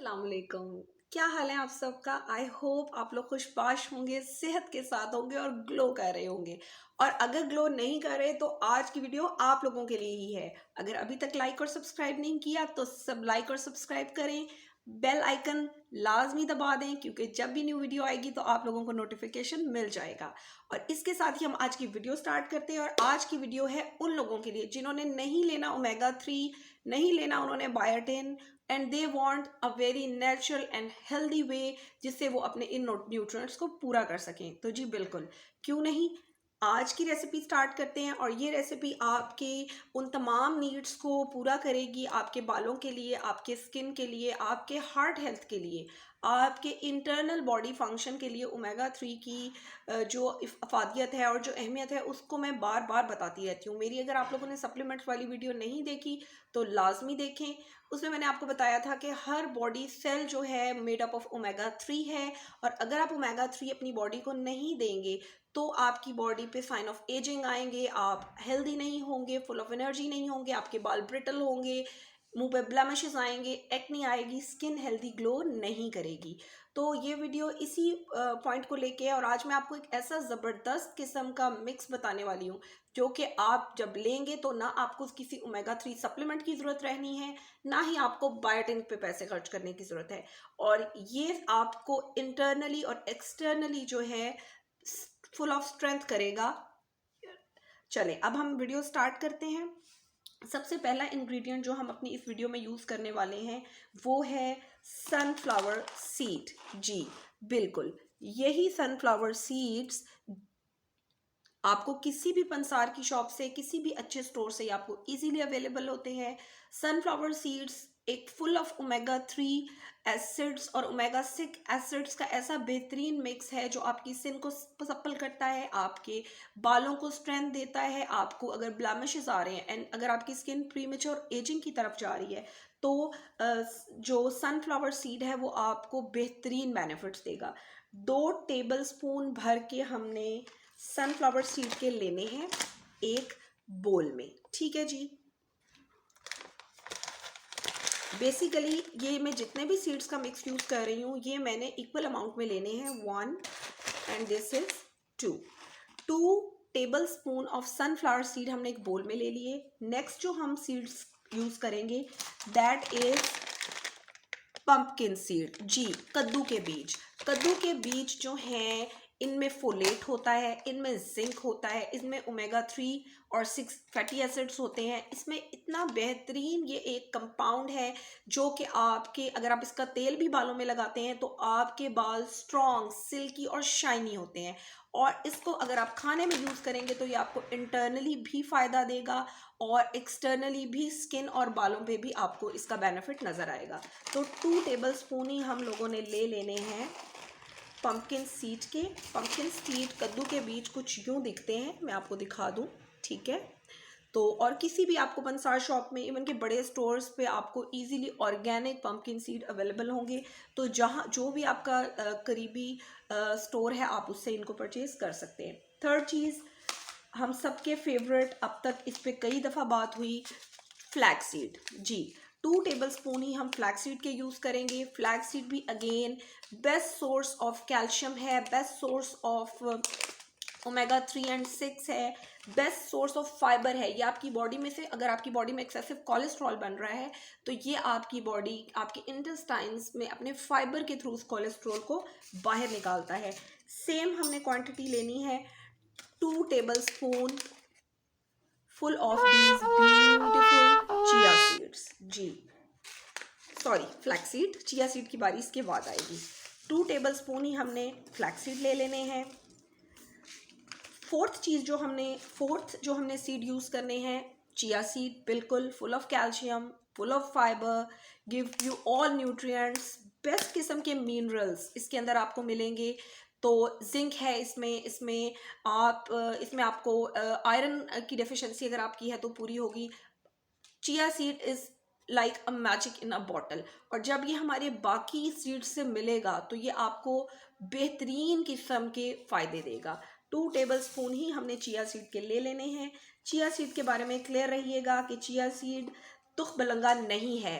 अस्सलाम वालेकुम। क्या हाल है आप सबका? आई होप आप लोग खुशबाश होंगे, सेहत के साथ होंगे और ग्लो कर रहे होंगे। और अगर ग्लो नहीं कर रहे तो आज की वीडियो आप लोगों के लिए ही है। अगर अभी तक लाइक और सब्सक्राइब नहीं किया तो सब लाइक और सब्सक्राइब करें, बेल आइकन लाजमी दबा दें क्योंकि जब भी न्यू वीडियो आएगी तो आप लोगों को नोटिफिकेशन मिल जाएगा। और इसके साथ ही हम आज की वीडियो स्टार्ट करते हैं। और आज की वीडियो है उन लोगों के लिए जिन्होंने नहीं लेना ओमेगा 3, नहीं लेना उन्होंने biotin, and they want a very natural and healthy way जिससे वो अपने इन न्यूट्रिएंट्स को पूरा कर सकें। तो जी बिल्कुल, क्यों नहीं, आज की रेसिपी स्टार्ट करते हैं। और ये रेसिपी आपके उन तमाम नीड्स को पूरा करेगी, आपके बालों के लिए, आपके स्किन के लिए, आपके हार्ट हेल्थ के लिए, आपके इंटरनल बॉडी फंक्शन के लिए। ओमेगा 3 की जो अफादियत है और जो अहमियत है उसको मैं बार बार बताती रहती हूँ। मेरी अगर आप लोगों ने सप्लीमेंट्स वाली वीडियो नहीं देखी तो लाजमी देखें। उसमें मैंने आपको बताया था कि हर बॉडी सेल जो है मेड अप ऑफ ओमेगा 3 है। और अगर आप ओमेगा 3 अपनी बॉडी को नहीं देंगे तो आपकी बॉडी पे साइन ऑफ एजिंग आएंगे, आप हेल्दी नहीं होंगे, फुल ऑफ एनर्जी नहीं होंगे, आपके बाल ब्रिटल होंगे, मुंह पे ब्लेमिशेस आएंगे, एक्ने आएगी, स्किन हेल्दी ग्लो नहीं करेगी। तो ये वीडियो इसी पॉइंट को लेके है। और आज मैं आपको एक ऐसा ज़बरदस्त किस्म का मिक्स बताने वाली हूँ जो कि आप जब लेंगे तो ना आपको किसी ओमेगा 3 सप्लीमेंट की ज़रूरत रहनी है, ना ही आपको बायोटिन पे पैसे खर्च करने की ज़रूरत है। और ये आपको इंटरनली और एक्सटर्नली जो है फुल ऑफ स्ट्रेंथ करेगा। चले अब हम वीडियो स्टार्ट करते हैं। सबसे पहला इंग्रेडिएंट जो हम अपनी इस वीडियो में यूज़ करने वाले हैं वो है सनफ्लावर सीड। जी बिल्कुल, यही सनफ्लावर सीड्स आपको किसी भी पंसार की शॉप से, किसी भी अच्छे स्टोर से आपको इजीली अवेलेबल होते हैं। सनफ्लावर सीड्स एक फुल ऑफ ओमेगा 3 एसिड्स और ओमेगा 6 एसिड्स का ऐसा बेहतरीन मिक्स है जो आपकी स्किन को सप्पल करता है, आपके बालों को स्ट्रेंथ देता है। आपको अगर ब्लैमिशेस आ रहे हैं एंड अगर आपकी स्किन प्रीमेच्योर एजिंग की तरफ जा रही है तो जो सनफ्लावर सीड है वो आपको बेहतरीन बेनिफिट्स देगा। 2 टेबल स्पून भर के हमने सनफ्लावर सीड के लेने हैं एक बोल में। ठीक है जी। बेसिकली ये मैं जितने भी सीड्स का मिक्स यूज कर रही हूँ ये मैंने इक्वल अमाउंट में लेने हैं। 1 and this is 2 table spoon of sunflower seed हमने एक बोल में ले लिए। नेक्स्ट जो हम सीड्स यूज करेंगे दैट इज पंपकिन सीड। जी, कद्दू के बीज। कद्दू के बीज जो हैं इनमें फोलेट होता है, इनमें जिंक होता है, इसमें ओमेगा 3 और 6 फैटी एसिड्स होते हैं। इसमें इतना बेहतरीन ये एक कंपाउंड है जो कि आपके अगर आप इसका तेल भी बालों में लगाते हैं तो आपके बाल स्ट्रॉन्ग, सिल्की और शाइनी होते हैं। और इसको अगर आप खाने में यूज़ करेंगे तो ये आपको इंटरनली भी फ़ायदा देगा और एक्सटर्नली भी स्किन और बालों पे भी आपको इसका बेनिफिट नज़र आएगा। तो 2 टेबल स्पून ही हम लोगों ने ले लेने हैं पंपकिन सीड के। पंपकिन सीड कद्दू के बीज कुछ यूँ दिखते हैं, मैं आपको दिखा दूँ। ठीक है, तो और किसी भी आपको पंसार शॉप में, इवन के बड़े स्टोर्स पे आपको easily organic pumpkin seed available होंगे। तो जहाँ जो भी आपका करीबी स्टोर है आप उससे इनको परचेज कर सकते हैं। थर्ड चीज़, हम सबके फेवरेट, अब तक इस पे कई दफ़ा बात हुई, फ्लैक्स सीड। जी, 2 टेबल स्पून ही हम फ्लैक्स सीड के यूज़ करेंगे। फ्लैक्स सीड भी again best source of calcium है, best source of omega 3 and 6 है, बेस्ट सोर्स ऑफ फाइबर है। ये आपकी बॉडी में से अगर आपकी बॉडी में एक्सेसिव कोलेस्ट्रॉल बन रहा है तो ये आपकी बॉडी, आपके इंटेस्टाइन्स में अपने फाइबर के थ्रू उस कोलेस्ट्रॉल को बाहर निकालता है। सेम हमने क्वांटिटी लेनी है 2 tablespoon full of these beautiful chia seeds. जी sorry, flax seed, chia seed की बारी इसके बाद आएगी। 2 टेबल स्पून ही हमने फ्लैक्स सीड ले लेने हैं। फोर्थ जो हमने सीड यूज़ करने हैं चिया सीड। बिल्कुल full of calcium, full of fibre, give you all nutrients, best किस्म के मिनरल्स इसके अंदर आपको मिलेंगे। तो जिंक है इसमें, इसमें आपको आयरन की डेफिशिएंसी अगर आपकी है तो पूरी होगी। Chia seed is like a magic in a bottle. और जब ये हमारे बाकी सीड से मिलेगा तो ये आपको बेहतरीन किस्म के फ़ायदे देगा। 2 टेबल स्पून ही हमने चिया सीड के ले लेने हैं। चिया सीड के बारे में क्लियर रहिएगा कि चिया सीड तुख बलंगा नहीं है,